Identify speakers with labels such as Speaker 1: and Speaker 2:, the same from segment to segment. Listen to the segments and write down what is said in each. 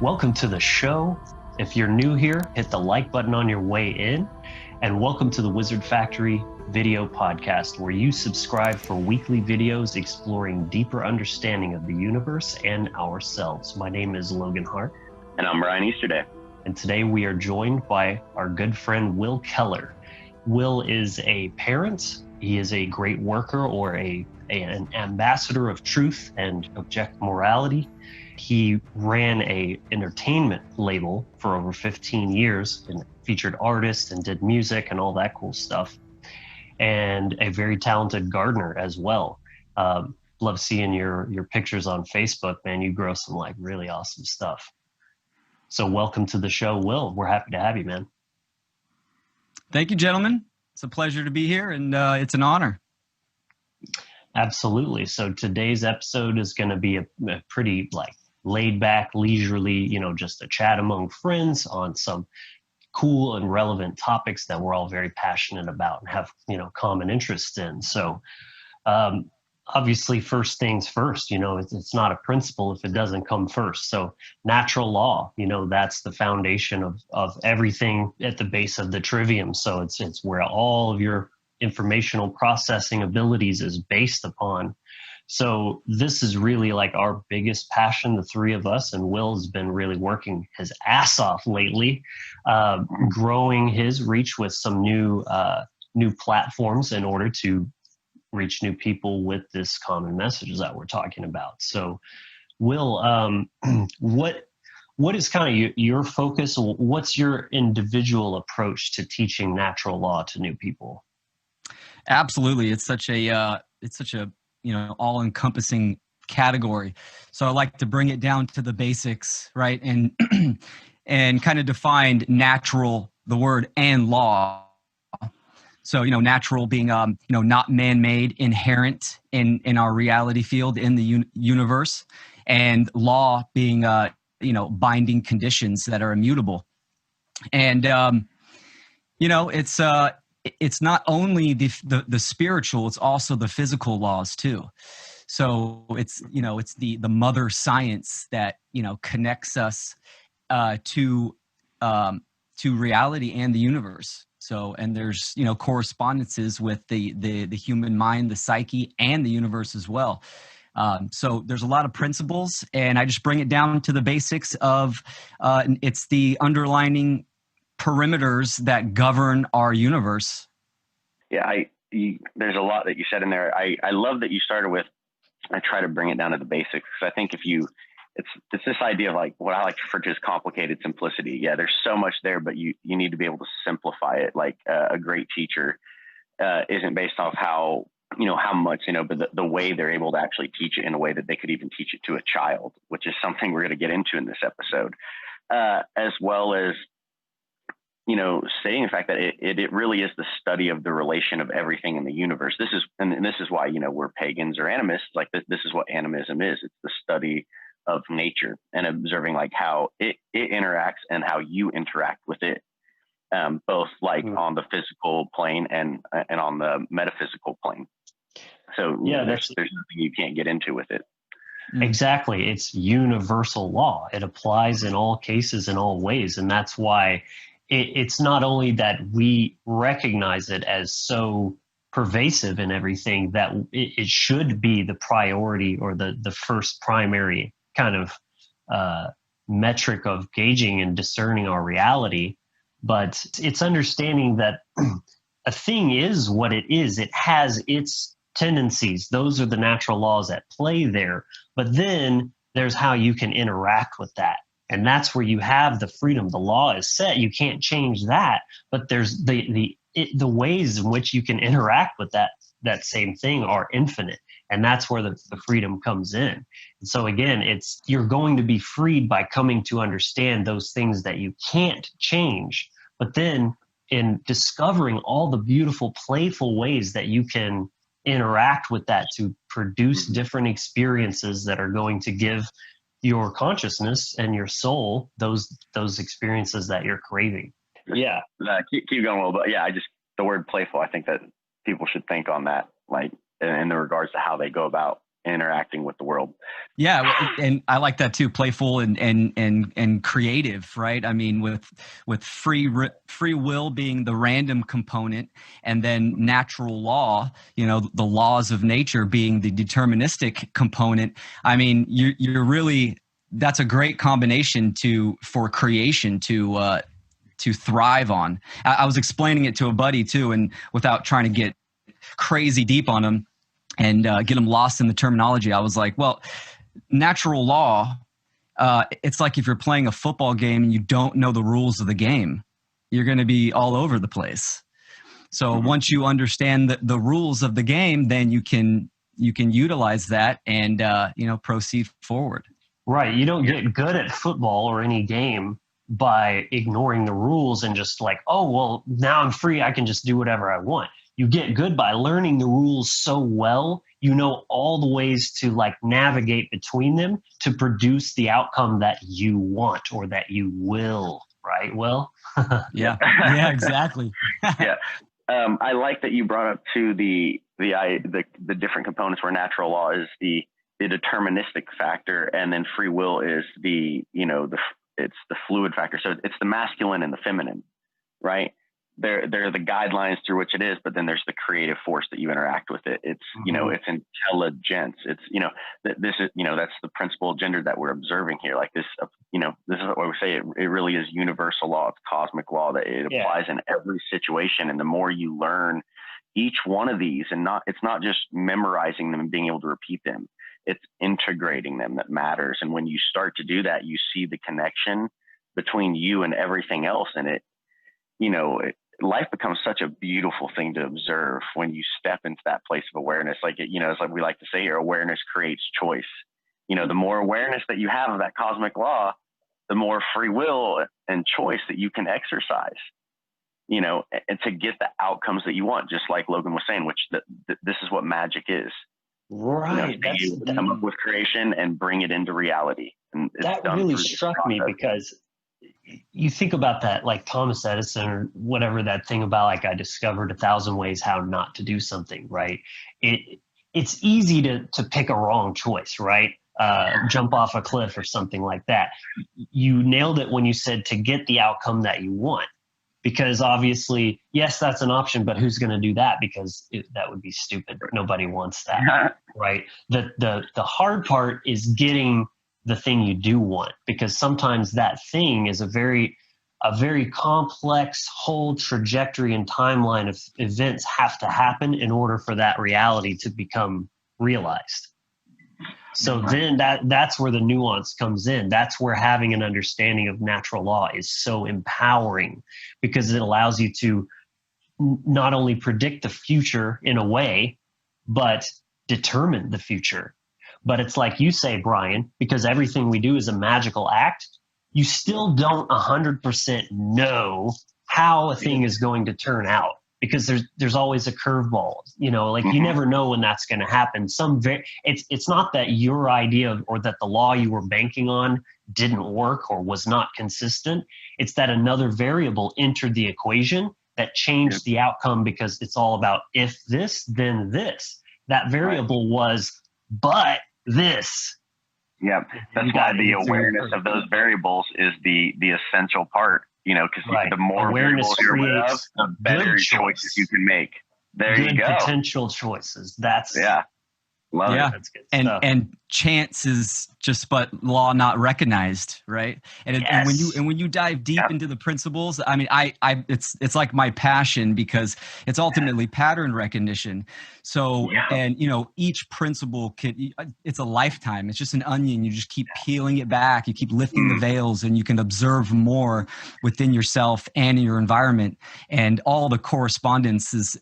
Speaker 1: Welcome to the show. If you're new here, hit the like button on your way in. And welcome to the Wizard Factory video podcast, where you subscribe for weekly videos exploring deeper understanding of the universe and ourselves. My name is Logan Hart.
Speaker 2: And I'm Brian Easterday.
Speaker 1: And today we are joined by our good friend, Will Keller. Will is a parent. He is a great worker, or an ambassador of truth and objective morality. He ran an entertainment label for over 15 years and featured artists and did music and all that cool stuff. And a very talented gardener as well. Love seeing your pictures on Facebook, man. You grow some like really awesome stuff. So welcome to the show, Will. We're happy to have you, man.
Speaker 3: Thank you, gentlemen. It's a pleasure to be here, and it's an honor.
Speaker 1: Absolutely. So today's episode is going to be a pretty like laid back, leisurely, just a chat among friends on some cool and relevant topics that we're all very passionate about and have, common interests in. So obviously, first things first, it's not a principle if it doesn't come first. So natural law, that's the foundation of everything at the base of the trivium. So it's where all of your informational processing abilities is based upon. So this is really like our biggest passion, the three of us, and Will has been really working his ass off lately, growing his reach with some new platforms in order to reach new people with this common message that we're talking about. So Will, what is kind of your focus? What's your individual approach to teaching natural law to new people?
Speaker 3: Absolutely. It's such a all-encompassing category. So I like to bring it down to the basics, right? And and kind of define natural, the word, and law. So, natural being, not man-made, inherent in our reality field, in the universe, and law being, binding conditions that are immutable. And, it's not only the spiritual, it's also the physical laws too. So it's the mother science that, connects us to reality and the universe. So, and there's, correspondences with the human mind, the psyche, and the universe as well. So there's a lot of principles, and I just bring it down to the basics of, it's the underlining perimeters that govern our universe.
Speaker 2: Yeah, there's a lot that you said in there. I love that you started with, I try to bring it down to the basics, because I think it's this idea of like what I like to refer to as complicated simplicity. Yeah, there's so much there, but you need to be able to simplify it. Like a great teacher isn't based off how much, but the way they're able to actually teach it in a way that they could even teach it to a child, which is something we're going to get into in this episode, as well as, stating the fact that it really is the study of the relation of everything in the universe. This is why, we're pagans or animists. Like this is what animism is. It's the study of nature and observing like how it interacts and how you interact with it, both like on the physical plane and on the metaphysical plane. So yeah, there's nothing you can't get into with it.
Speaker 1: Exactly. It's universal law. It applies in all cases, in all ways. And that's why it's not only that we recognize it as so pervasive in everything that it should be the priority or the first primary kind of metric of gauging and discerning our reality, but it's understanding that a thing is what it is. It has its tendencies. Those are the natural laws at play there. But then there's how you can interact with that. And that's where you have the freedom. The law is set. You can't change that. But there's the ways in which you can interact with that same thing are infinite. And that's where the freedom comes in. And so again, you're going to be freed by coming to understand those things that you can't change. But then in discovering all the beautiful, playful ways that you can interact with that to produce different experiences that are going to give your consciousness and your soul those experiences that you're craving.
Speaker 2: Yeah, keep going a little bit. Yeah, the word playful, I think that people should think on that, like in the regards to how they go about interacting with the world.
Speaker 3: Yeah, and I like that too. Playful and creative, right? I mean, with free will being the random component, and then natural law, the laws of nature being the deterministic component. I mean, you're really, that's a great combination for creation to thrive on. I was explaining it to a buddy too, and without trying to get crazy deep on him and get him lost in the terminology, I was like, well, natural law, it's like if you're playing a football game and you don't know the rules of the game, you're going to be all over the place. So once you understand the rules of the game, then you can utilize that and proceed forward.
Speaker 1: Right. You don't get good at football or any game by ignoring the rules and just like, oh, well, now I'm free, I can just do whatever I want. You get good by learning the rules so well, you know all the ways to like navigate between them to produce the outcome that you want or that you will, right? Well,
Speaker 3: yeah, exactly.
Speaker 2: Yeah. I like that you brought up too the different components where natural law is the deterministic factor, and then free will is it's the fluid factor. So it's the masculine and the feminine, right? They're the guidelines through which it is, but then there's the creative force that you interact with it. It's, it's intelligence. It's, this is, that's the principal gender that we're observing here. Like this, this is what we say. It really is universal law. It's cosmic law that it applies in every situation. And the more you learn each one of these it's not just memorizing them and being able to repeat them. It's integrating them that matters. And when you start to do that, you see the connection between you and everything else. And life becomes such a beautiful thing to observe when you step into that place of awareness. Like, it's like we like to say here, awareness creates choice. The more awareness that you have of that cosmic law, the more free will and choice that you can exercise, and to get the outcomes that you want, just like Logan was saying, which this is what magic is.
Speaker 1: Right.
Speaker 2: You come up with creation and bring it into reality. And
Speaker 1: that really struck me because you think about that, like Thomas Edison or whatever, that thing about like, I discovered 1,000 ways how not to do something, right? It's easy to pick a wrong choice, right? Jump off a cliff or something like that. You nailed it when you said to get the outcome that you want, because obviously, yes, that's an option, but who's going to do that? Because that would be stupid. Nobody wants that, right? The hard part is getting the thing you do want, because sometimes that thing is a very complex whole trajectory and timeline of events have to happen in order for that reality to become realized. So then that's where the nuance comes in. That's where having an understanding of natural law is so empowering, because it allows you to not only predict the future in a way, but determine the future. But it's like you say, Brian, because everything we do is a magical act, you still don't 100% know how a thing is going to turn out, because there's always a curveball, you never know when that's going to happen. It's not that your idea or that the law you were banking on didn't work or was not consistent. It's that another variable entered the equation that changed the outcome, because it's all about if this, then this. That variable was, but this.
Speaker 2: Yeah, that's why the awareness of those variables is the essential part, because the more
Speaker 1: awareness
Speaker 2: variables you're aware of, the better choices you can make. There you go.
Speaker 1: Potential choices.
Speaker 2: Love it.
Speaker 1: That's good stuff.
Speaker 3: And chance is just but law not recognized, right? And when you dive deep into the principles, I mean, it's like my passion, because it's ultimately pattern recognition. So and each principle it's a lifetime. It's just an onion. You just keep peeling it back. You keep lifting the veils, and you can observe more within yourself and in your environment, and all the correspondences,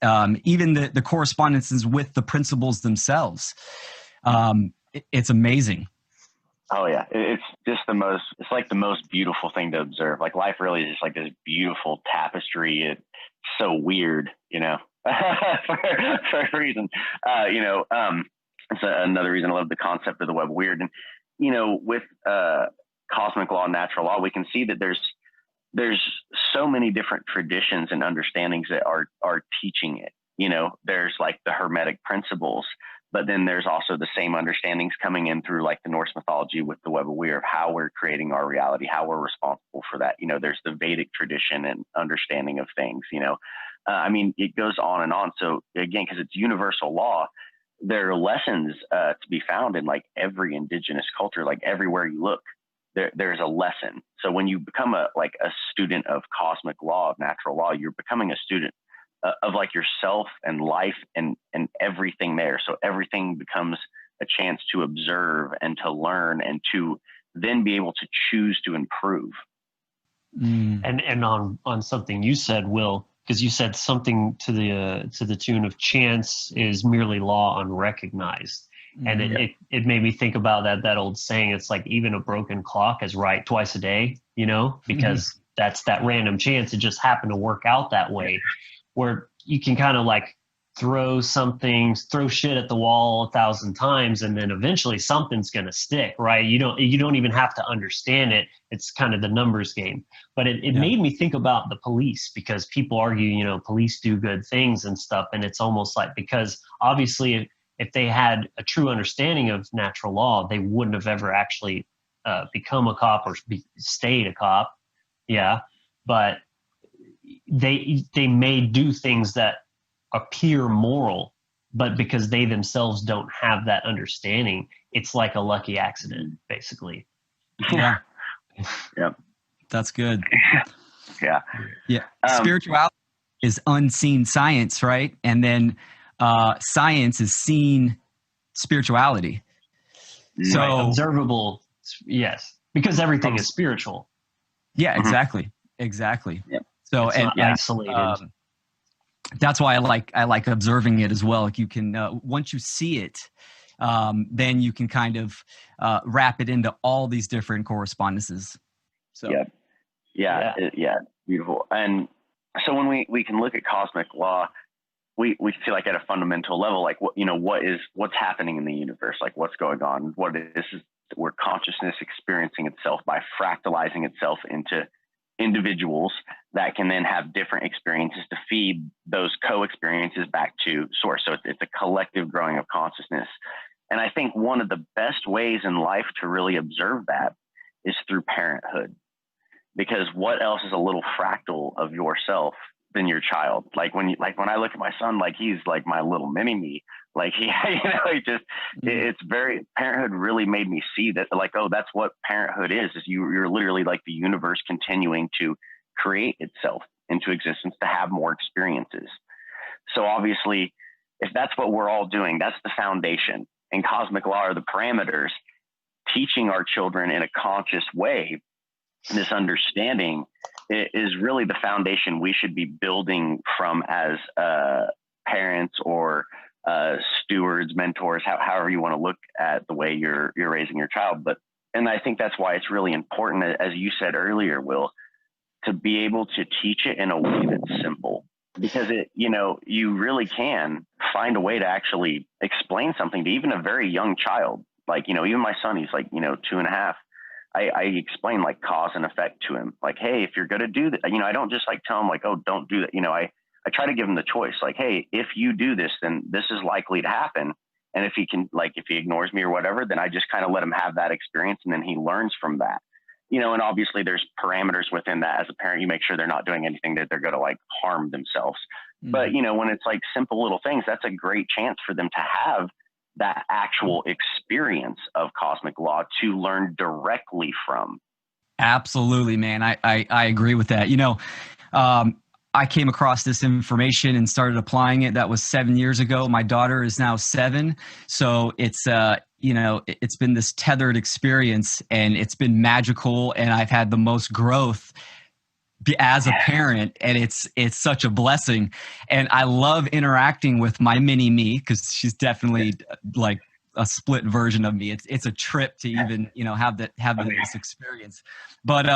Speaker 3: even the correspondences with the principles themselves. It's amazing.
Speaker 2: Oh yeah. It's just it's like the most beautiful thing to observe. Like life really is just like this beautiful tapestry. It's so weird, for a reason. It's another reason I love the concept of the web weird. And, with cosmic law and natural law, we can see that there's so many different traditions and understandings that are teaching it. There's like the Hermetic principles, But then there's also the same understandings coming in through like the Norse mythology with the web of weir of how we're creating our reality, how we're responsible for that. There's the Vedic tradition and understanding of things, I mean, it goes on and on. So again, because it's universal law, there are lessons to be found in like every indigenous culture, like everywhere you look, there's a lesson. So when you become a student of cosmic law, of natural law, you're becoming a student of like yourself and life and everything there. So everything becomes a chance to observe and to learn and to then be able to choose to improve.
Speaker 1: And on something you said, Will, because you said something to the tune of chance is merely law unrecognized. And it made me think about that old saying. It's like even a broken clock is right twice a day, because that's that random chance. It just happened to work out that way, where you can kind of like throw shit at the wall 1,000 times, and then eventually something's going to stick, right? You don't even have to understand it. It's kind of the numbers game. But it made me think about the police, because people argue, police do good things and stuff. And it's almost like, because obviously if they had a true understanding of natural law, they wouldn't have ever actually become a cop or stayed a cop. Yeah. But they may do things that appear moral, but because they themselves don't have that understanding, it's like a lucky accident, basically.
Speaker 3: Yeah.
Speaker 2: Yep.
Speaker 3: That's good.
Speaker 2: Yeah.
Speaker 3: Yeah. Spirituality is unseen science, right? And then science is seen spirituality. So
Speaker 1: right. Observable, yes, because everything is spiritual.
Speaker 3: Yeah, exactly. Exactly.
Speaker 2: Yep.
Speaker 3: So
Speaker 1: it's
Speaker 3: and
Speaker 1: not isolated.
Speaker 3: That's why I like observing it as well. Like you can once you see it, then you can kind of wrap it into all these different correspondences. So
Speaker 2: yeah, beautiful. And so when we can look at cosmic law, we feel like at a fundamental level, like what's happening in the universe, like what's going on, what it is where consciousness experiencing itself by fractalizing itself into individuals that can then have different experiences to feed those co-experiences back to source. So it's a collective growing of consciousness. And I think one of the best ways in life to really observe that is through parenthood, because what else is a little fractal of yourself than your child? Like when I look at my son, like he's like my little mini me. Like it's very, parenthood really made me see that, like, oh, that's what parenthood is you're literally like the universe continuing to create itself into existence to have more experiences. So obviously, if that's what we're all doing, that's the foundation, and cosmic law are the parameters, teaching our children in a conscious way this understanding is really the foundation we should be building from as parents or stewards, mentors, however you want to look at the way you're raising your child. And I think that's why it's really important, as you said earlier, Will, to be able to teach it in a way that's simple, because you really can find a way to actually explain something to even a very young child. Like, even my son, he's like, 2.5. I explain like cause and effect to him. Like, hey, if you're going to do that, I don't just like tell him like, oh, don't do that. I try to give him the choice. Like, hey, if you do this, then this is likely to happen. And if he ignores me or whatever, then I just kind of let him have that experience. And then he learns from that, and obviously there's parameters within that. As a parent, you make sure they're not doing anything that they're going to like harm themselves. Mm-hmm. But, when it's like simple little things, that's a great chance for them to have that actual experience of cosmic law to learn directly from.
Speaker 3: Absolutely, man. I agree with that. I came across this information and started applying it. That was 7 years ago. My daughter is now 7. So it's, it's been this tethered experience, and it's been magical. And I've had the most growth as a parent, and it's such a blessing. And I love interacting with my mini me, because she's definitely like a split version of me. It's a trip to even, have this experience. But,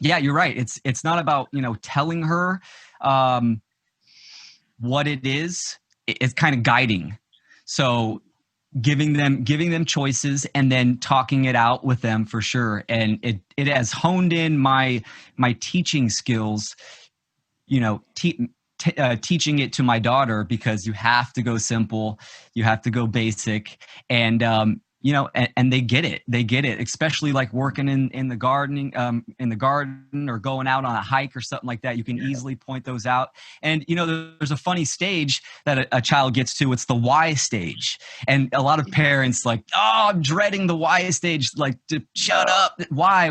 Speaker 3: yeah, you're right. It's not about, telling her what it is. It's kind of guiding. So giving them choices and then talking it out with them for sure. And it has honed in my teaching skills, teaching it to my daughter, because you have to go simple, you have to go basic, and and they get it. They get it, especially like working in the gardening, in the garden, or going out on a hike or something like that. You can easily point those out. And there's a funny stage that a child gets to. It's the why stage, and a lot of parents like, oh, I'm dreading the why stage. Like, to shut up. Why?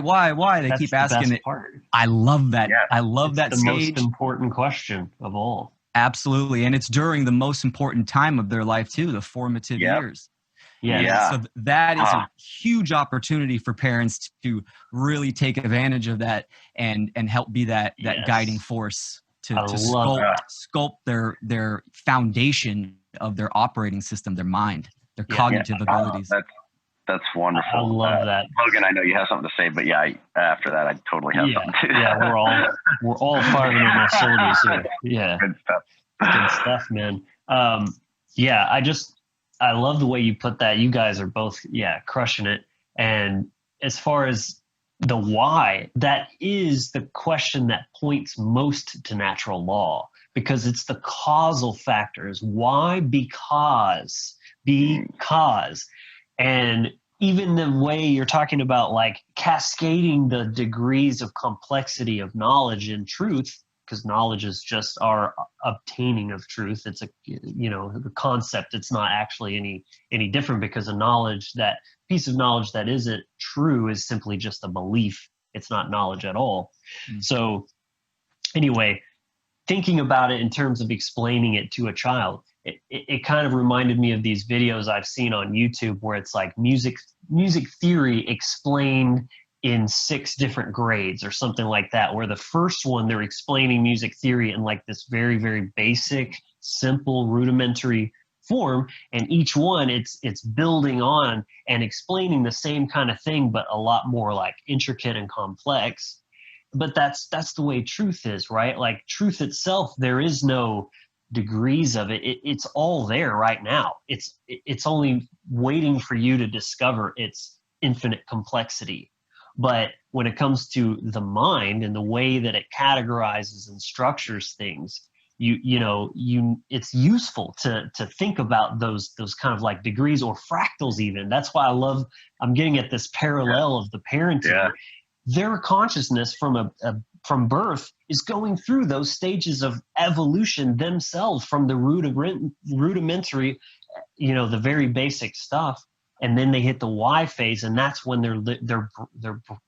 Speaker 3: They
Speaker 1: That's
Speaker 3: keep asking
Speaker 1: the
Speaker 3: it.
Speaker 1: best part.
Speaker 3: I love that.
Speaker 2: Yeah.
Speaker 3: I love that
Speaker 1: the
Speaker 3: stage.
Speaker 1: most important question of all.
Speaker 3: Absolutely, and it's during the most important time of their life too, the formative years.
Speaker 1: Yeah.
Speaker 3: So that is a huge opportunity for parents to really take advantage of that and help be that guiding force to sculpt their foundation of their operating system, their mind, their cognitive abilities.
Speaker 2: That's wonderful.
Speaker 1: I love that.
Speaker 2: Logan, I know you have something to say, but after that, I totally have something to say.
Speaker 1: Yeah, we're all firing on all cylinders here. Yeah.
Speaker 2: Good stuff.
Speaker 1: Good stuff, man. I love the way you put that. You guys are both, crushing it. And as far as the why, that is the question that points most to natural law, because it's the causal factors. Why? Because. And even the way you're talking about, like, cascading the degrees of complexity of knowledge and truth, because knowledge is just our obtaining of truth. It's the concept. It's not actually any different, because that piece of knowledge that isn't true is simply just a belief. It's not knowledge at all. Mm-hmm. So anyway, thinking about it in terms of explaining it to a child, it kind of reminded me of these videos I've seen on YouTube where it's like music theory explained in 6 different grades or something like that, where the first one, they're explaining music theory in like this very, very basic, simple, rudimentary form. And each one, it's building on and explaining the same kind of thing, but a lot more like intricate and complex. But that's the way truth is, right? Like, truth itself, there is no degrees of it. It's all there right now. It's only waiting for you to discover its infinite complexity. But when it comes to the mind and the way that it categorizes and structures things, it's useful to think about those kind of like degrees or fractals even. That's why I'm getting at this parallel of the parenting. Yeah. Their consciousness from birth is going through those stages of evolution themselves, from the rudimentary, the very basic stuff. And then they hit the why phase, and that's when their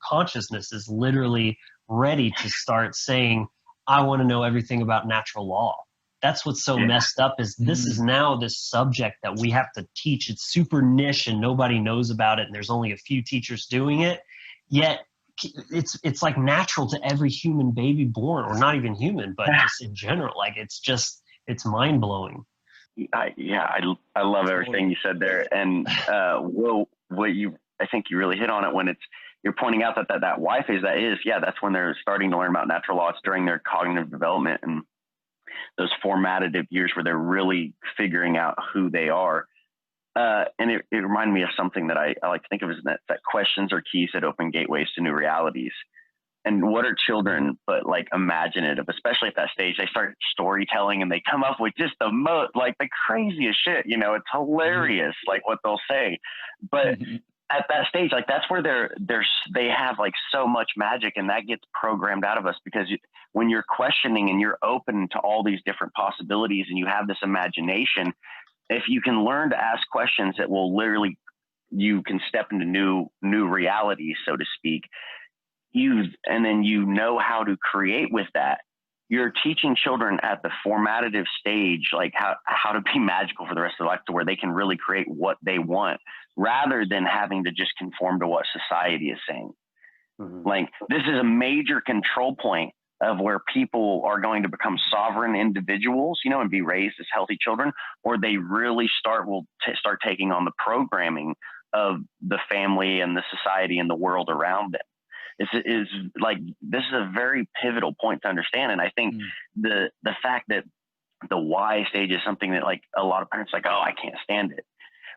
Speaker 1: consciousness is literally ready to start saying, I want to know everything about natural law. That's what's so messed up, is this is now this subject that we have to teach. It's super niche and nobody knows about it, and there's only a few teachers doing it. Yet it's like natural to every human baby born, or not even human, but just in general. Like, it's mind blowing.
Speaker 2: I love everything you said there, and I think you really hit on it when you're pointing out that why phase, that's when they're starting to learn about natural law. It's during their cognitive development and those formative years where they're really figuring out who they are. And it reminded me of something that I like to think of as that questions are keys that open gateways to new realities. And what are children but like imaginative, especially at that stage? They start storytelling and they come up with just the craziest shit. It's hilarious, like what they'll say. But at that stage, like, that's where they have like so much magic, and that gets programmed out of us, because when you're questioning and you're open to all these different possibilities and you have this imagination, if you can learn to ask questions that will literally, you can step into new realities, so to speak. And then how to create with that. You're teaching children at the formative stage, like how to be magical for the rest of their life, to where they can really create what they want, rather than having to just conform to what society is saying. Mm-hmm. Like, this is a major control point of where people are going to become sovereign individuals, and be raised as healthy children, or they really start taking on the programming of the family and the society and the world around them. This is a very pivotal point to understand. And I think the fact that the why stage is something that, like, a lot of parents like, oh, I can't stand it.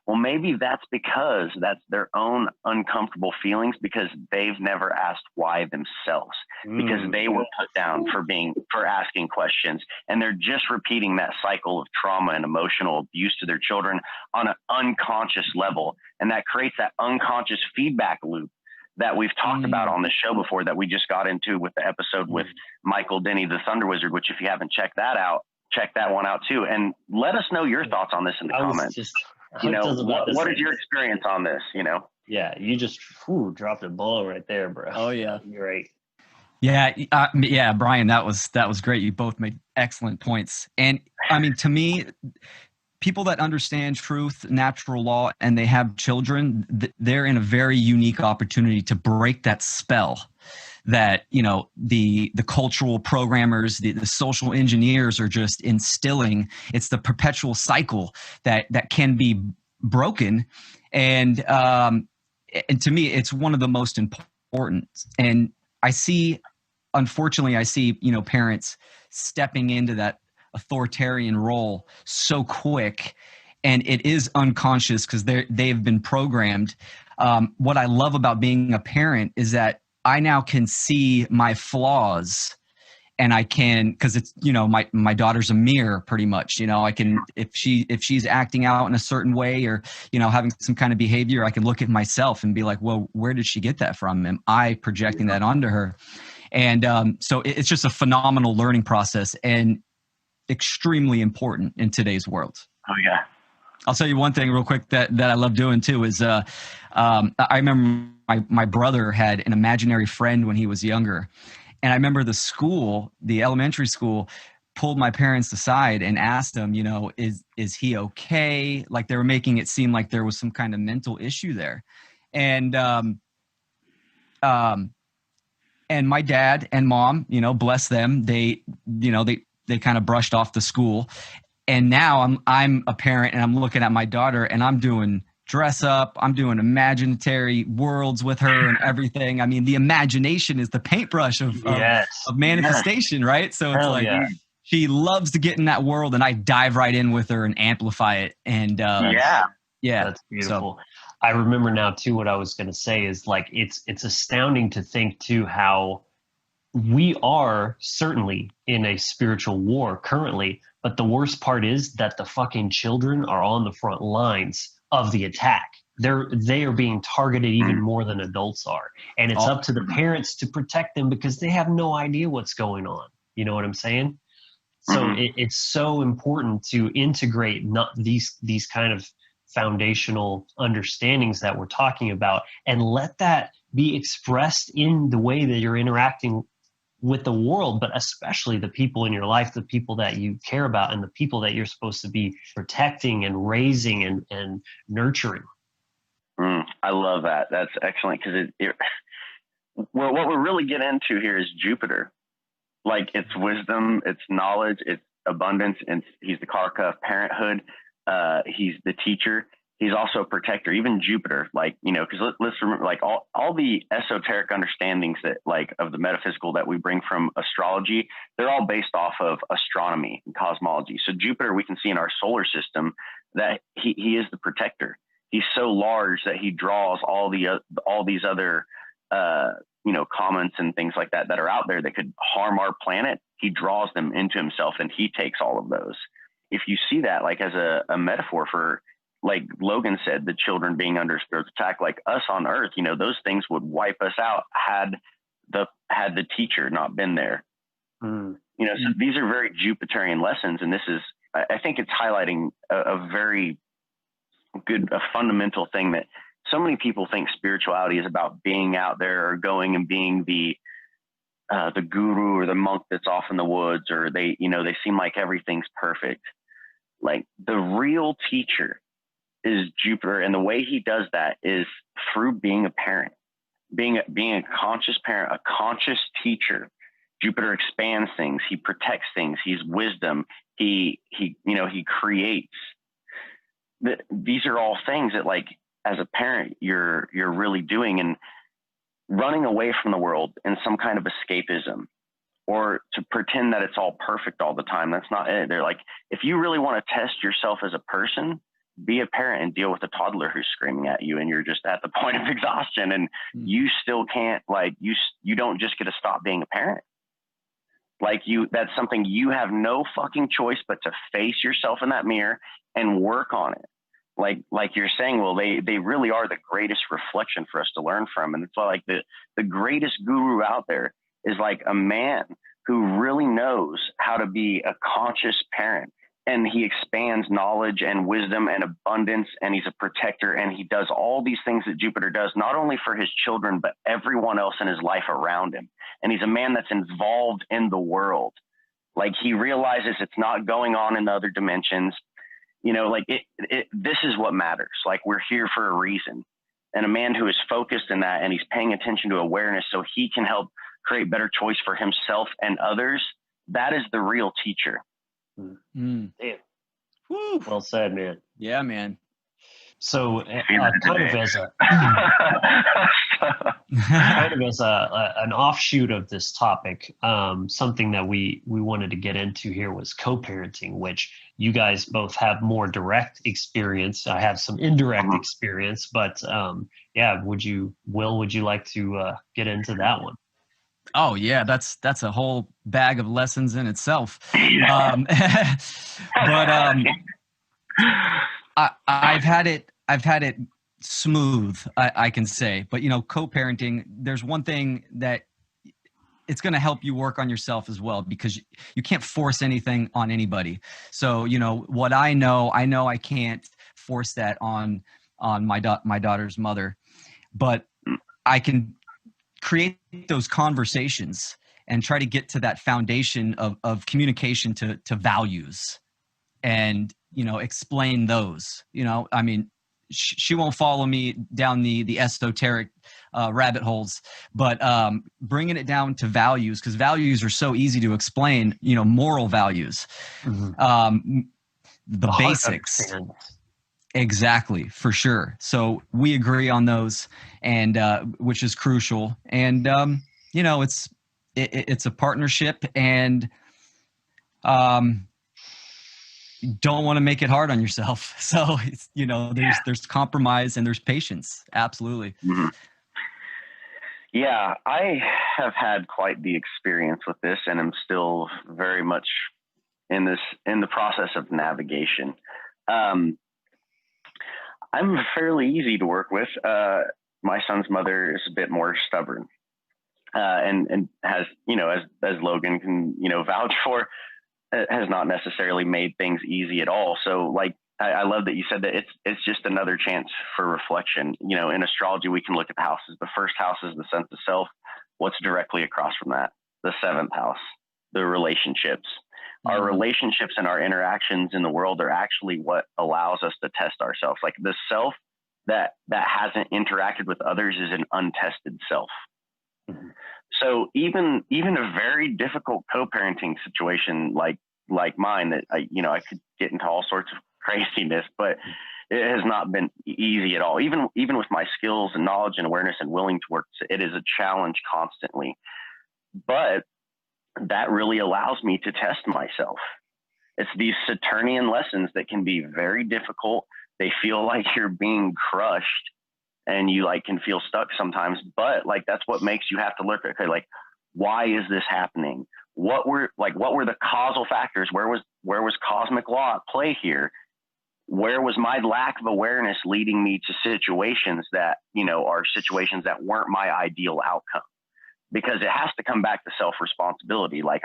Speaker 2: Well, maybe that's because that's their own uncomfortable feelings because they've never asked why themselves, because they were put down for asking questions. And they're just repeating that cycle of trauma and emotional abuse to their children on an unconscious level. And that creates that unconscious feedback loop that we've talked about on the show before, that we just got into with the episode with Michael Denny, the Thunder Wizard, which if you haven't checked that out, check that one out too. And let us know your thoughts on this in the comments. What is your experience on this?
Speaker 1: Yeah, you just dropped a ball right there, bro.
Speaker 3: Oh yeah,
Speaker 1: you're right.
Speaker 3: Yeah, Brian, that was great. You both made excellent points. And I mean, to me, people that understand truth, natural law, and they have children, they're in a very unique opportunity to break that spell that, the cultural programmers, the social engineers are just instilling. It's the perpetual cycle that can be broken. And to me, it's one of the most important. And unfortunately, I see, parents stepping into that authoritarian role so quick, and it is unconscious because they've been programmed. What I love about being a parent is that I now can see my flaws, and I can, because it's, my daughter's a mirror pretty much. I can, if she's acting out in a certain way or, having some kind of behavior, I can look at myself and be like, well, where did she get that from? Am I projecting that onto her? And so it's just a phenomenal learning process and extremely important in today's world.
Speaker 2: Oh yeah.
Speaker 3: I'll tell you one thing real quick that I love doing too is I remember my brother had an imaginary friend when he was younger. And I remember the elementary school pulled my parents aside and asked them, is he okay? Like they were making it seem like there was some kind of mental issue there. And my dad and mom, bless them, they kind of brushed off the school. And now I'm a parent and I'm looking at my daughter and I'm doing dress up. I'm doing imaginary worlds with her and everything. I mean, the imagination is the paintbrush of manifestation, right? So it's she loves to get in that world and I dive right in with her and amplify it. And
Speaker 1: that's beautiful. So, I remember now too, what I was going to say is like, it's astounding to think too, how we are certainly in a spiritual war currently, but the worst part is that the fucking children are on the front lines of the attack. They are being targeted even more than adults are. And it's up to the parents to protect them because they have no idea what's going on. You know what I'm saying? So it's so important to integrate not these kind of foundational understandings that we're talking about and let that be expressed in the way that you're interacting with the world, but especially the people in your life, the people that you care about and the people that you're supposed to be protecting and raising and nurturing.
Speaker 2: I love that. That's excellent. Because what we're really getting into here is Jupiter. Like it's wisdom, it's knowledge, it's abundance, and he's the karka of parenthood. He's the teacher. He's also a protector, even Jupiter, because let's remember, like all the esoteric understandings that of the metaphysical that we bring from astrology, they're all based off of astronomy and cosmology. So Jupiter, we can see in our solar system that he is the protector. He's so large that he draws all these other, comments and things like that are out there that could harm our planet. He draws them into himself and he takes all of those. If you see that as a metaphor for, like Logan said, the children being under spiritual attack, like us on Earth, those things would wipe us out had the teacher not been there. So these are very Jupiterian lessons, and this is, I think it's highlighting a very good, a fundamental thing that so many people think spirituality is about being out there or going and being the guru or the monk that's off in the woods, or they seem like everything's perfect. Like the real teacher is Jupiter, and the way he does that is through being a parent, being a conscious parent, a conscious teacher. Jupiter expands things, he protects things, he's wisdom, he creates. These are all things that, like, as a parent, you're really doing, and running away from the world in some kind of escapism or to pretend that it's all perfect all the time. That's not it. They're like, if you really want to test yourself as a person, be a parent and deal with a toddler who's screaming at you and you're just at the point of exhaustion, and you still can't, like, you don't just get to stop being a parent. Like, that's something you have no fucking choice but to face yourself in that mirror and work on it. Like you're saying, well, they really are the greatest reflection for us to learn from. And it's like the greatest guru out there is like a man who really knows how to be a conscious parent. And he expands knowledge and wisdom and abundance, and he's a protector, and he does all these things that Jupiter does, not only for his children, but everyone else in his life around him. And he's a man that's involved in the world. Like, he realizes it's not going on in the other dimensions. You know, like this is what matters. Like, we're here for a reason. And a man who is focused in that, and he's paying attention to awareness so he can help create better choice for himself and others. That is the real teacher.
Speaker 1: Damn. Well said, man.
Speaker 3: Yeah, man.
Speaker 1: So kind of as an offshoot of this topic, something that we wanted to get into here was co-parenting, which you guys both have more direct experience. I have some indirect experience, but yeah, would you like to get into that one?
Speaker 3: Oh yeah, that's a whole bag of lessons in itself. I've had it smooth, I can say. But you know, co-parenting, there's one thing that it's going to help you work on yourself as well, because you can't force anything on anybody. So you know what I know I can't force that on my daughter's mother, but I can create those conversations and try to get to that foundation of communication to values, and, you know, explain those. You know, I mean, she won't follow me down the esoteric rabbit holes, but bringing it down to values, because values are so easy to explain, you know, moral values, the basics. Exactly, for sure. So we agree on those, and which is crucial. And you know, it's a partnership, and you don't want to make it hard on yourself. So it's, you know, there's compromise and there's patience. Absolutely.
Speaker 2: Mm-hmm. Yeah, I have had quite the experience with this, and I'm still very much in the process of navigation. I'm fairly easy to work with. My son's mother is a bit more stubborn, and has, you know, as Logan can, you know, vouch for, has not necessarily made things easy at all. So like, I love that you said that it's just another chance for reflection. You know, in astrology, we can look at the houses. The first house is the sense of self. What's directly across from that? The seventh house, the relationships. Our relationships and our interactions in the world are actually what allows us to test ourselves. Like, the self that hasn't interacted with others is an untested self. Mm-hmm. So even a very difficult co-parenting situation like mine, that I could get into all sorts of craziness, but it has not been easy at all. Even with my skills and knowledge and awareness and willing to work, it is a challenge constantly. But that really allows me to test myself. It's these Saturnian lessons that can be very difficult. They feel like you're being crushed, and you like can feel stuck sometimes, but like, that's what makes you have to look at, okay, like, why is this happening? What were the causal factors? Where was cosmic law at play here? Where was my lack of awareness leading me to situations that, you know, are situations that weren't my ideal outcome? Because it has to come back to self-responsibility. Like,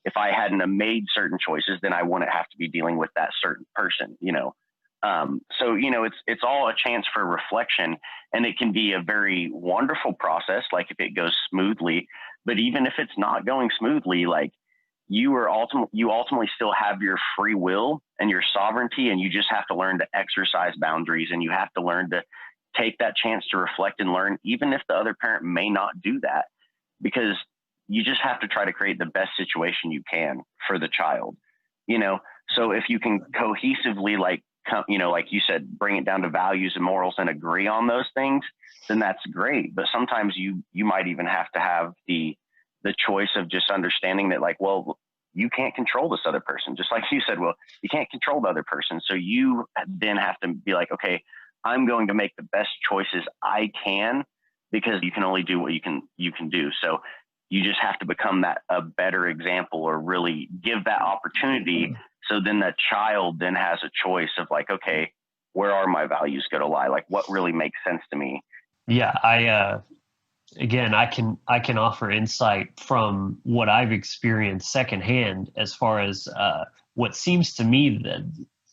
Speaker 2: if I hadn't have made certain choices, then I wouldn't have to be dealing with that certain person, you know? So, you know, it's all a chance for reflection, and it can be a very wonderful process, like if it goes smoothly. But even if it's not going smoothly, like, you ultimately still have your free will and your sovereignty, and you just have to learn to exercise boundaries, and you have to learn to take that chance to reflect and learn, even if the other parent may not do that, because you just have to try to create the best situation you can for the child, you know? So if you can cohesively, like, you know, like you said, bring it down to values and morals and agree on those things, then that's great. But sometimes you might even have to have the choice of just understanding that, like, well, you can't control this other person. Just like you said, well, you can't control the other person. So you then have to be like, okay, I'm going to make the best choices I can, because you can only do what you can do. So you just have to become a better example, or really give that opportunity. So then that child then has a choice of like, okay, where are my values going to lie? Like, what really makes sense to me?
Speaker 1: Yeah. Again, I can offer insight from what I've experienced secondhand, as far as what seems to me that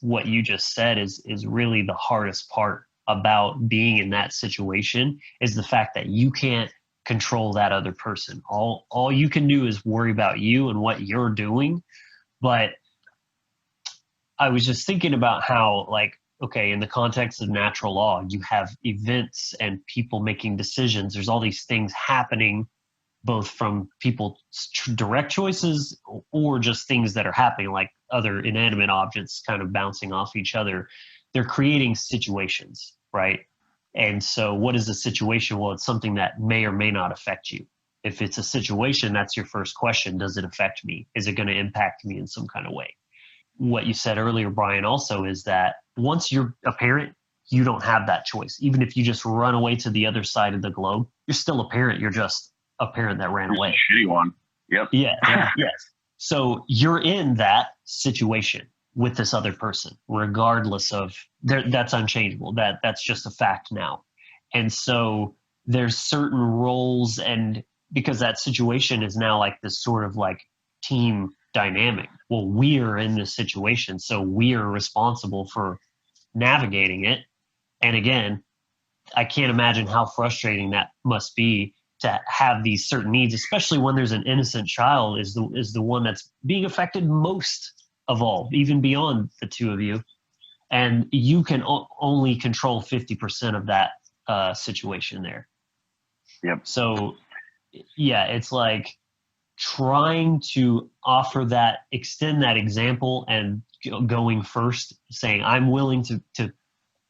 Speaker 1: what you just said is really the hardest part about being in that situation, is the fact that you can't control that other person. All you can do is worry about you and what you're doing. But I was just thinking about how, like, okay, in the context of natural law, you have events and people making decisions. There's all these things happening, both from people's direct choices or just things that are happening, like other inanimate objects kind of bouncing off each other. They're creating situations, right? And so what is a situation? Well, it's something that may or may not affect you. If it's a situation, that's your first question. Does it affect me? Is it going to impact me in some kind of way? What you said earlier, Brian, also is that once you're a parent, you don't have that choice. Even if you just run away to the other side of the globe, you're still a parent. You're just a parent that ran away.
Speaker 2: A shitty one. Yep.
Speaker 1: Yeah. Yes. So you're in that situation with this other person, regardless of that's unchangeable. That's just a fact now. And so there's certain roles, and because that situation is now like this sort of like team dynamic. Well, we are in this situation, so we are responsible for navigating it. And again, I can't imagine how frustrating that must be to have these certain needs, especially when there's an innocent child is the one that's being affected most of all, even beyond the two of you. And you can only control 50% of that situation there.
Speaker 2: Yep.
Speaker 1: So yeah, it's like trying to extend that example and going first, saying, I'm willing to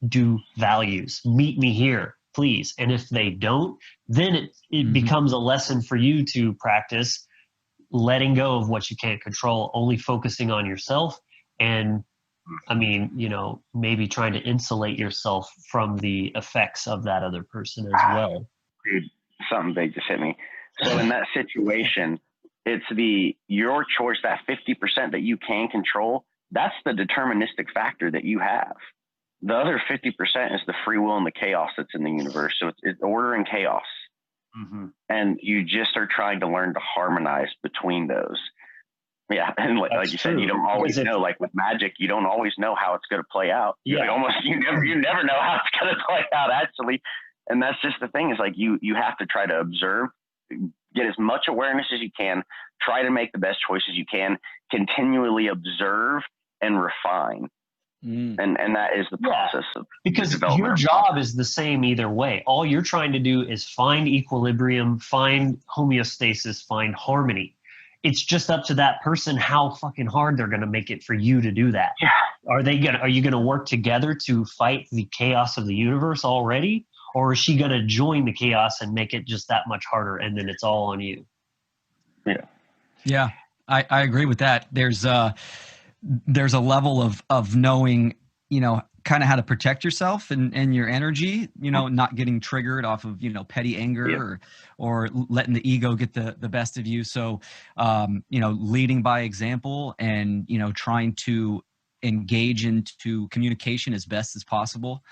Speaker 1: do values, meet me here, please. And if they don't, then it becomes a lesson for you to practice letting go of what you can't control, only focusing on yourself. And I mean, maybe trying to insulate yourself from the effects of that other person as well.
Speaker 2: Dude, something big just hit me. So in that situation, it's your choice, that 50% that you can control. That's the deterministic factor that you have. The other 50% is the free will and the chaos that's in the universe. So it's order and chaos. Mm-hmm. And you just are trying to learn to harmonize between those. Yeah. And like you said, you don't always know, like with magic, you don't always know how it's going to play out. Yeah. You never know how it's going to play out, actually. And that's just the thing, is like you have to try to observe, get as much awareness as you can, try to make the best choices you can, continually observe and refine. And that is the process of
Speaker 1: because your job is the same either way. All you're trying to do is find equilibrium, find homeostasis, find harmony. It's just up to that person how fucking hard they're going to make it for you to do that. Yeah. Are you going to work together to fight the chaos of the universe already? Or is she going to join the chaos and make it just that much harder, and then it's all on you?
Speaker 3: Yeah, I agree with that. There's a level of knowing, kind of how to protect yourself and your energy, not getting triggered off of, petty anger or letting the ego get the best of you. So, leading by example and, trying to engage into communication as best as possible.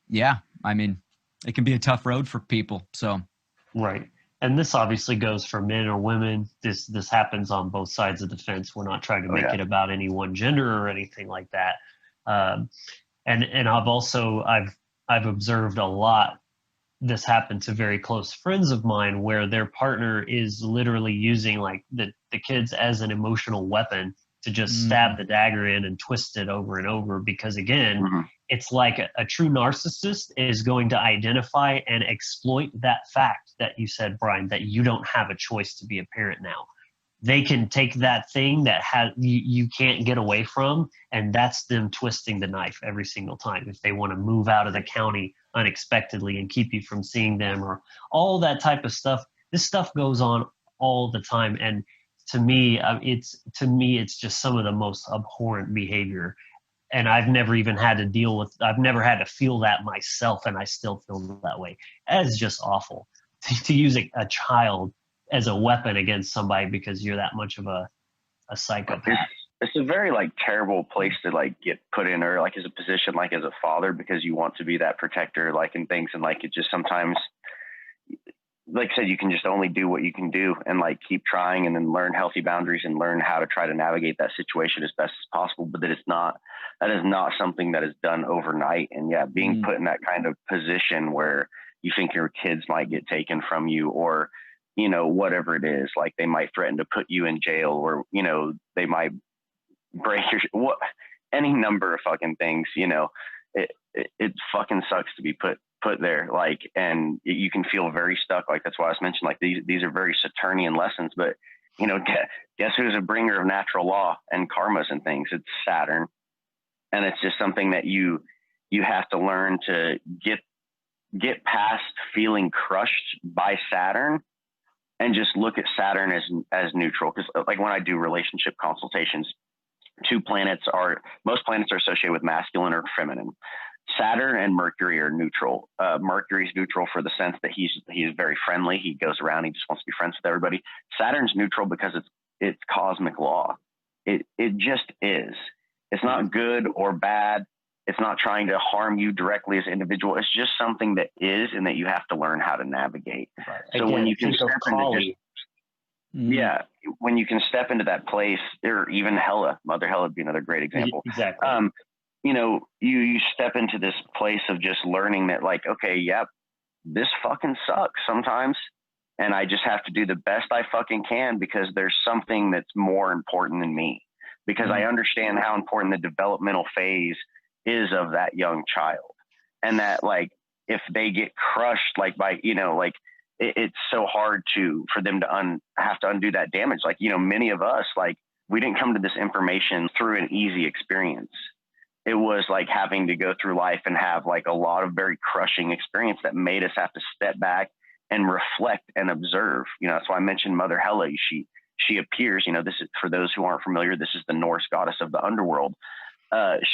Speaker 3: Yeah, I mean, it can be a tough road for people. So,
Speaker 1: right. And this obviously goes for men or women. This happens on both sides of the fence. We're not trying to make it about any one gender or anything like that. And I've observed a lot. This happened to very close friends of mine, where their partner is literally using like the kids as an emotional weapon to just stab the dagger in and twist it over and over. Because again, it's like a true narcissist is going to identify and exploit that fact that you said, Brian, that you don't have a choice to be a parent now. They can take that thing that you can't get away from, and that's them twisting the knife every single time. If they want to move out of the county unexpectedly and keep you from seeing them, or all that type of stuff, this stuff goes on all the time. And to me, it's just some of the most abhorrent behavior. And I've never even had to I've never had to feel that myself, and I still feel that way. That is just awful to use a child as a weapon against somebody because you're that much of a psychopath.
Speaker 2: It's a very like terrible place to like get put in, or like as a position, like as a father, because you want to be that protector, like in things, and like it just sometimes, like I said, you can just only do what you can do and like keep trying and then learn healthy boundaries and learn how to try to navigate that situation as best as possible. But that is not something that is done overnight. And yeah, being put in that kind of position where you think your kids might get taken from you, or, you know, whatever it is, like they might threaten to put you in jail, or, you know, they might break any number of fucking things, you know, it fucking sucks to be put there, like, and you can feel very stuck. Like, that's why I was mentioning, like, these are very Saturnian lessons, but, you know, guess who's a bringer of natural law and karmas and things? It's Saturn. And it's just something that you have to learn to get past feeling crushed by Saturn and just look at Saturn as neutral. Because like when I do relationship consultations, most planets are associated with masculine or feminine. Saturn and Mercury are neutral. Mercury's neutral for the sense that he's very friendly. He goes around, he just wants to be friends with everybody. Saturn's neutral because it's cosmic law. It just is. It's not good or bad. It's not trying to harm you directly as an individual. It's just something that is, and that you have to learn how to navigate.
Speaker 1: Right.
Speaker 2: So
Speaker 1: again,
Speaker 2: when you can step into
Speaker 1: Mm-hmm.
Speaker 2: when you can step into that place, or even Mother Hella would be another great example.
Speaker 1: Exactly.
Speaker 2: You know, you step into this place of just learning that, like, okay, yep, this fucking sucks sometimes, and I just have to do the best I fucking can because there's something that's more important than me, because I understand how important the developmental phase is of that young child, and that, like, if they get crushed, like, by, you know, like, it's so hard for them to have to undo that damage. Like, you know, many of us, like, we didn't come to this information through an easy experience. It was like having to go through life and have like a lot of very crushing experience that made us have to step back and reflect and observe. You know, that's why I mentioned Mother Hela. She appears, you know, this is, for those who aren't familiar, this is the Norse goddess of the underworld.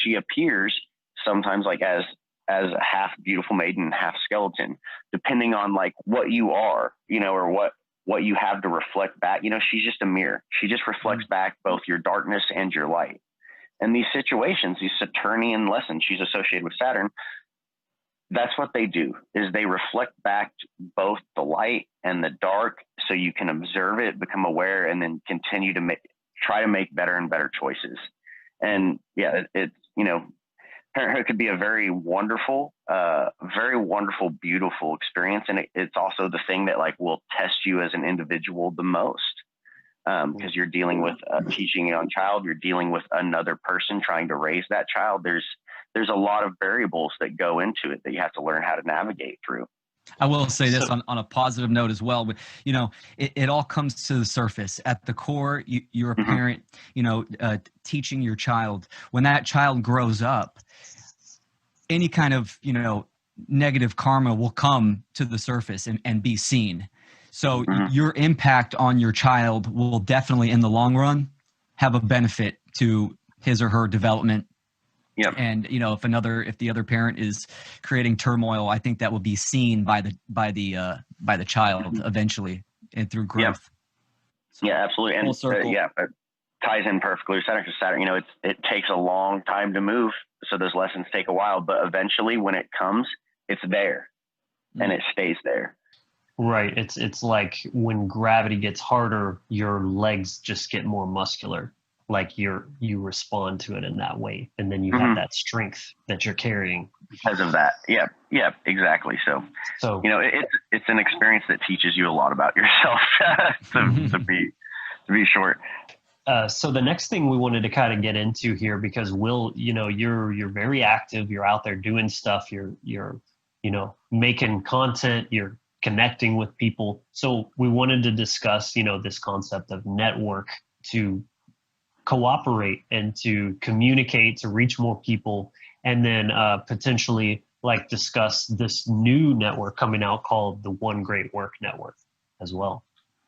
Speaker 2: She appears sometimes like as a half beautiful maiden, half skeleton, depending on like what you are, you know, or what you have to reflect back. You know, she's just a mirror. She just reflects back both your darkness and your light. And these situations, these Saturnian lessons, she's associated with Saturn, that's what they do, is they reflect back both the light and the dark, so you can observe it, become aware, and then continue to try to make better and better choices. And yeah, it's, you know, parenthood could be a very wonderful, beautiful experience. And it's also the thing that like will test you as an individual the most. Because you're dealing with teaching a young child, you're dealing with another person trying to raise that child. There's a lot of variables that go into it that you have to learn how to navigate through.
Speaker 3: I will say this on a positive note as well, but, you know, it all comes to the surface. At the core, you're a parent, you know, teaching your child. When that child grows up, any kind of, you know, negative karma will come to the surface and be seen. So your impact on your child will definitely, in the long run, have a benefit to his or her development.
Speaker 2: Yep.
Speaker 3: And, you know, if the other parent is creating turmoil, I think that will be seen by the child eventually and through growth.
Speaker 2: Yep.
Speaker 3: So,
Speaker 2: yeah, absolutely. And it ties in perfectly with Saturn, because Saturn, you know, it takes a long time to move. So those lessons take a while, but eventually when it comes, it's there and it stays there.
Speaker 1: Right. It's like when gravity gets harder, your legs just get more muscular. Like you respond to it in that way, and then you have that strength that you're carrying
Speaker 2: because of that. Yeah, exactly. So you know, it's an experience that teaches you a lot about yourself. to be short.
Speaker 1: So the next thing we wanted to kind of get into here, because Will, you know, you're very active. You're out there doing stuff. You're you know, making content. You're connecting with people. So we wanted to discuss, you know, this concept of network, to cooperate and to communicate, to reach more people, and then potentially like discuss this new network coming out called the One Great Work Network as well.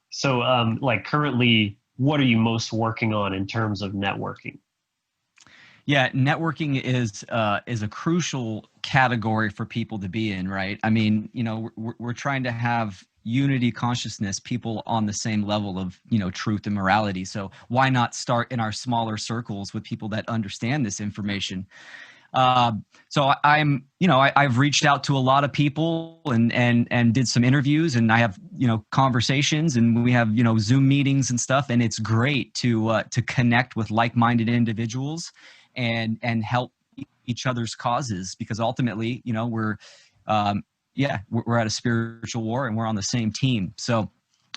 Speaker 1: So like currently what are you most working on in terms of networking?
Speaker 3: Yeah, networking is a crucial category for people to be in, right? I mean, we're trying to have unity consciousness, people on the same level of, truth and morality. So why not start in our smaller circles with people that understand this information? So I've reached out to a lot of people and did some interviews, and I have, conversations, and we have, Zoom meetings and stuff. And it's great to connect with like-minded individuals and help each other's causes, because ultimately, we're at a spiritual war and we're on the same team. So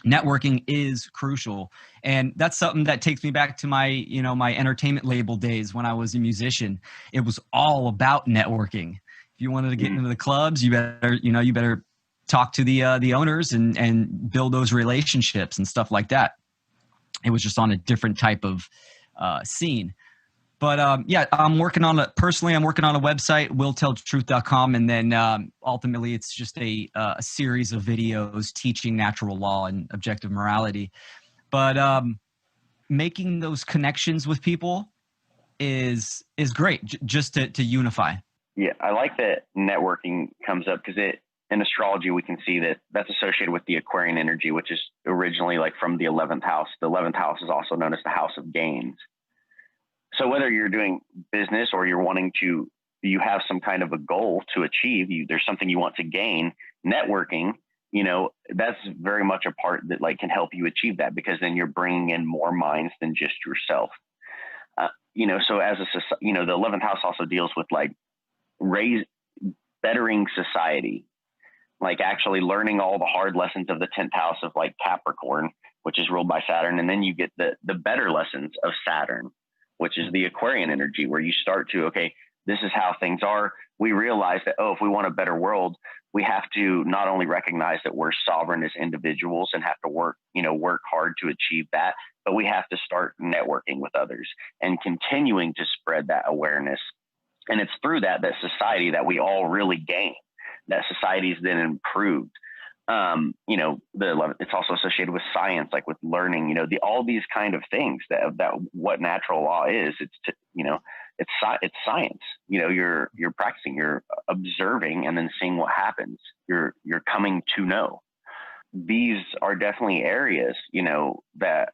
Speaker 3: networking is crucial. And that's something that takes me back to my, my entertainment label days when I was a musician. It was all about networking. If you wanted to get into the clubs, you better talk to the owners and build those relationships and stuff like that. It was just on a different type of scene. But I'm working on a website, willtelltruth.com, and then ultimately it's just a series of videos teaching natural law and objective morality. But making those connections with people is great, just to unify.
Speaker 2: Yeah, I like that networking comes up, because in astrology we can see that that's associated with the Aquarian energy, which is originally like from the 11th house. The 11th house is also known as the house of gains. So whether you're doing business or you have some kind of a goal to achieve, there's something you want to gain, networking, that's very much a part that like can help you achieve that, because then you're bringing in more minds than just yourself. So as the 11th house also deals with like bettering society, like actually learning all the hard lessons of the 10th house of like Capricorn, which is ruled by Saturn. And then you get the better lessons of Saturn, which is the Aquarian energy, where you start to, okay, this is how things are. We realize that, if we want a better world, we have to not only recognize that we're sovereign as individuals and have to work hard to achieve that, but we have to start networking with others and continuing to spread that awareness. And it's through that society that we all really gain, that society is then improved. It's also associated with science, like with learning, all these kind of things that what natural law is. It's science. You're practicing, you're observing, and then seeing what happens. You're coming to know. These are definitely areas, that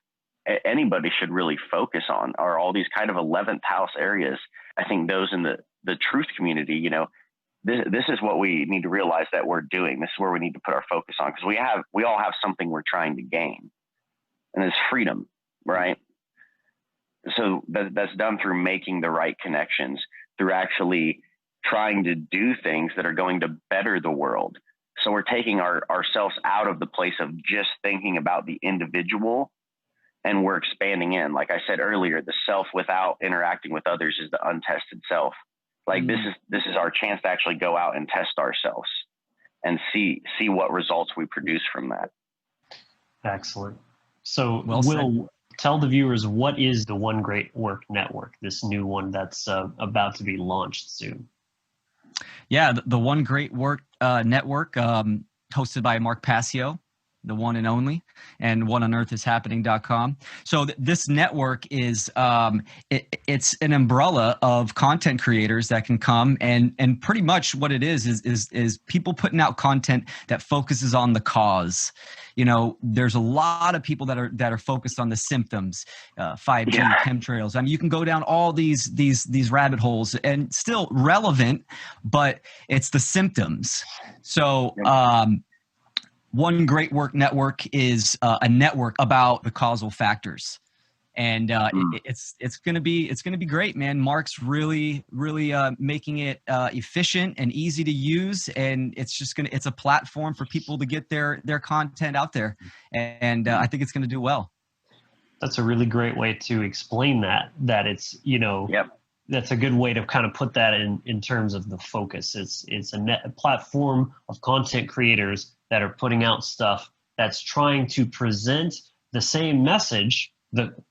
Speaker 2: anybody should really focus on, are all these kind of 11th house areas. I think those in the truth community, this is what we need to realize that we're doing. This is where we need to put our focus on, because we all have something we're trying to gain, and it's freedom, right? So that's done through making the right connections, through actually trying to do things that are going to better the world. So we're taking ourselves out of the place of just thinking about the individual, and we're expanding in. Like I said earlier, the self without interacting with others is the untested self. Like this is our chance to actually go out and test ourselves and see what results we produce from that.
Speaker 1: Excellent. So Will, tell the viewers, what is the One Great Work Network, this new one that's about to be launched soon?
Speaker 3: Yeah, the One Great Work Network, hosted by Mark Passio, the one and only, and oneonearthishappening.com. So this network is it's an umbrella of content creators that can come, and pretty much what it is people putting out content that focuses on the cause. There's a lot of people that are focused on the symptoms, 5G, chemtrails. I mean, you can go down all these rabbit holes and still relevant, but it's the symptoms. So One Great Work Network is a network about the causal factors, and it's gonna be great, man. Mark's really making it efficient and easy to use, and it's a platform for people to get their content out there, and I think it's gonna do well.
Speaker 1: That's a really great way to explain that it's that's a good way to kind of put that in terms of the focus. It's a platform of content creators that are putting out stuff that's trying to present the same message.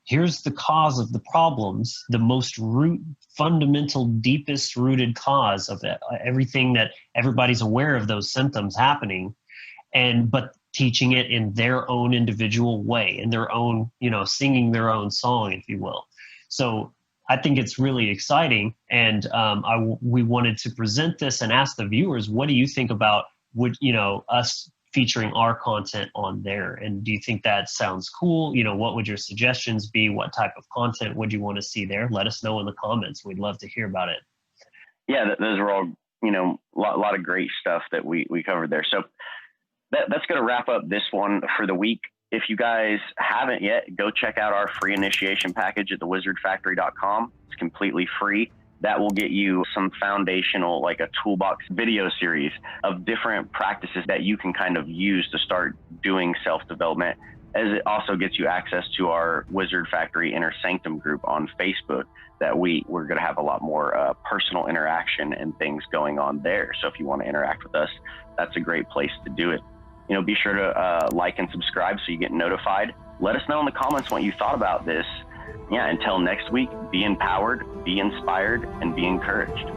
Speaker 1: Here's the cause of the problems, the most fundamental, deepest rooted cause of everything, that everybody's aware of those symptoms happening. But teaching it in their own individual way, in their own, singing their own song, if you will. So I think it's really exciting. And we wanted to present this and ask the viewers, what do you think about us featuring our content on there? And do you think that sounds cool? What would your suggestions be? What type of content would you want to see there? Let us know in the comments. We'd love to hear about it.
Speaker 2: Yeah, those are all, a lot of great stuff that we covered there. So that's going to wrap up this one for the week. If you guys haven't yet, go check out our free initiation package at thewizardfactory.com. It's completely free. That will get you some foundational, like a toolbox video series of different practices that you can kind of use to start doing self-development, as it also gets you access to our Wizard Factory Inner Sanctum group on Facebook that we're going to have a lot more personal interaction and things going on there. So if you want to interact with us, that's a great place to do it. Be sure to like and subscribe so you get notified. Let us know in the comments what you thought about this. Yeah, until next week, be empowered, be inspired, and be encouraged.